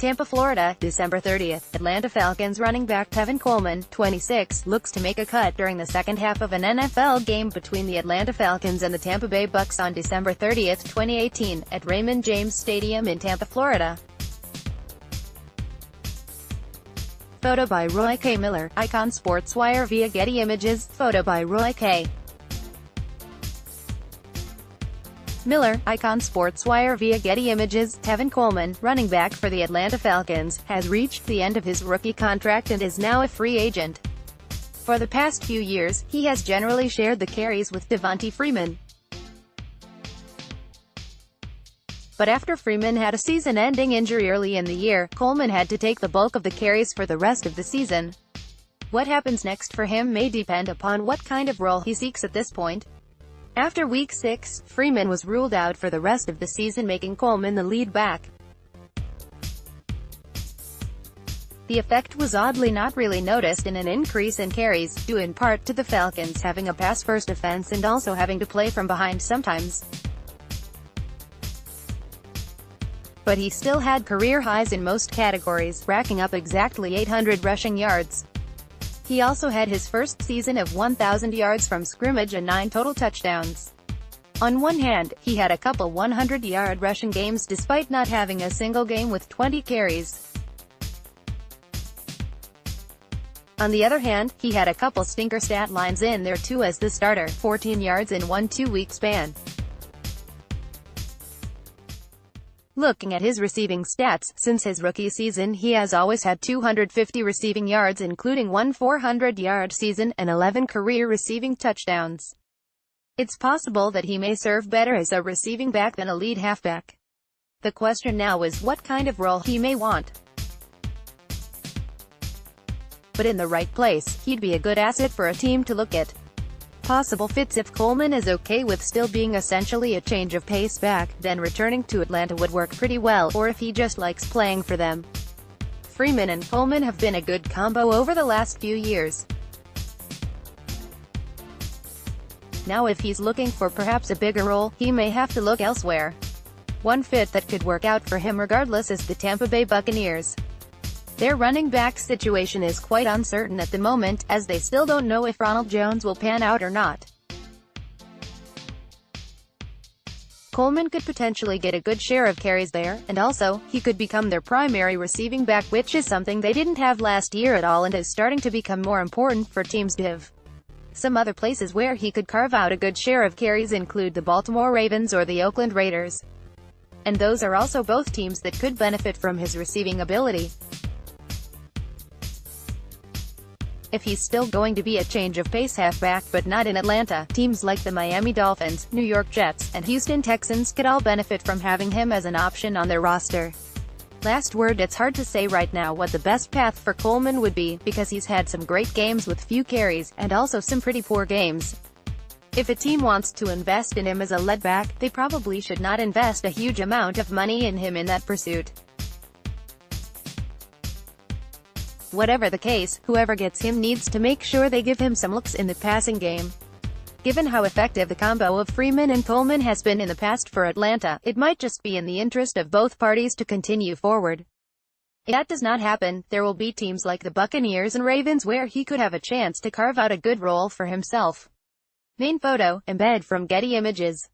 Tampa, Florida, December 30th. Atlanta Falcons running back Tevin Coleman, 26, looks to make a cut during the second half of an NFL game between the Atlanta Falcons and the Tampa Bay Bucs on December 30th, 2018, at Raymond James Stadium in Tampa, Florida. Photo by Roy K. Miller, Icon Sportswire via Getty Images, photo by Roy K. Miller, Icon Sportswire via Getty Images. Tevin Coleman, running back for the Atlanta Falcons, has reached the end of his rookie contract and is now a free agent. For the past few years, he has generally shared the carries with Devonta Freeman. But after Freeman had a season-ending injury early in the year, Coleman had to take the bulk of the carries for the rest of the season. What happens next for him may depend upon what kind of role he seeks at this point. After Week 6, Freeman was ruled out for the rest of the season, making Coleman the lead back. The effect was oddly not really noticed in an increase in carries, due in part to the Falcons having a pass-first offense and also having to play from behind sometimes. But he still had career highs in most categories, racking up exactly 800 rushing yards. He also had his first season of 1,000 yards from scrimmage and 9 total touchdowns. On one hand, he had a couple 100-yard rushing games despite not having a single game with 20 carries. On the other hand, he had a couple stinker stat lines in there too as the starter, 14 yards in one 2-week span. Looking at his receiving stats, since his rookie season he has always had 250 receiving yards, including one 400-yard season, and 11 career receiving touchdowns. It's possible that he may serve better as a receiving back than a lead halfback. The question now is what kind of role he may want. But in the right place, he'd be a good asset for a team to look at. Possible fits: if Coleman is okay with still being essentially a change of pace back, then returning to Atlanta would work pretty well, or if he just likes playing for them. Freeman and Coleman have been a good combo over the last few years. Now if he's looking for perhaps a bigger role, he may have to look elsewhere. One fit that could work out for him regardless is the Tampa Bay Buccaneers. Their running back situation is quite uncertain at the moment, as they still don't know if Ronald Jones will pan out or not. Coleman could potentially get a good share of carries there, and also, he could become their primary receiving back, which is something they didn't have last year at all and is starting to become more important for teams to have. Some other places where he could carve out a good share of carries include the Baltimore Ravens or the Oakland Raiders. And those are also both teams that could benefit from his receiving ability. If he's still going to be a change of pace halfback but not in Atlanta, teams like the Miami Dolphins, New York Jets, and Houston Texans could all benefit from having him as an option on their roster. Last word: it's hard to say right now what the best path for Coleman would be, because he's had some great games with few carries, and also some pretty poor games. If a team wants to invest in him as a lead back, they probably should not invest a huge amount of money in him in that pursuit. Whatever the case, whoever gets him needs to make sure they give him some looks in the passing game. Given how effective the combo of Freeman and Coleman has been in the past for Atlanta, it might just be in the interest of both parties to continue forward. If that does not happen, there will be teams like the Buccaneers and Ravens where he could have a chance to carve out a good role for himself. Main photo, embed from Getty Images.